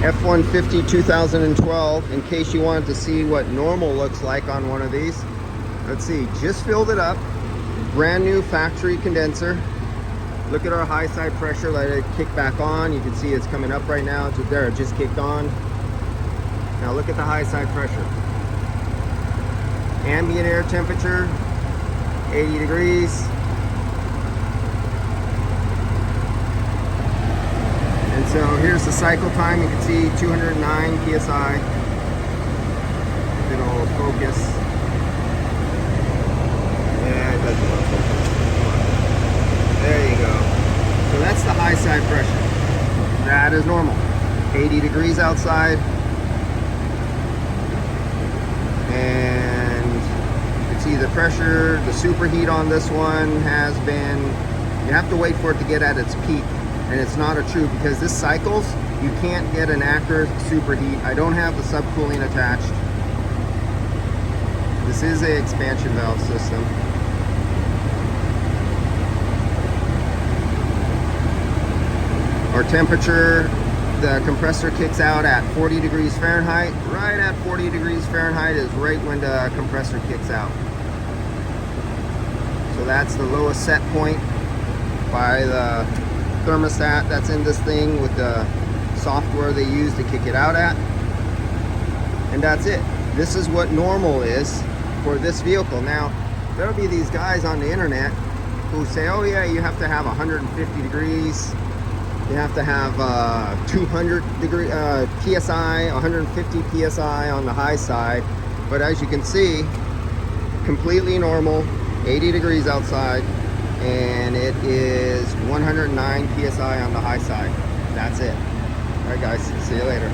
F150 2012, in case you wanted to see what normal looks like on one of these. Let's see, just filled it up. Brand new factory condenser. Look at our high side pressure, let it kick back on. You can see it's coming up right now. It's there, it just kicked on. Now look at the high side pressure. Ambient air temperature, 80 degrees. And so here's the cycle time. You can see 209 PSI. It'll focus. Yeah, it doesn't want to focus. There you go. So that's the high side pressure. That is normal. 80 degrees outside. And you can see the pressure, the superheat on this one has been, you have to wait for it to get at its peak. And it's not a true, because this cycles, you can't get an accurate superheat. I don't have the subcooling attached. This is an expansion valve system. Our temperature, the compressor kicks out at 40 degrees Fahrenheit. Right at 40 degrees Fahrenheit is right when the compressor kicks out. So that's the lowest set point by the thermostat that's in this thing with the software they use to kick it out at. And that's it. This is what normal is for this vehicle. Now, there'll be these guys on the internet who say, oh yeah, you have to have 150 degrees. You have to have 200 degree PSI, 150 PSI on the high side. But as you can see, completely normal, 80 degrees outside. And it is 109 PSI on the high side. That's it. All right, guys, see you later.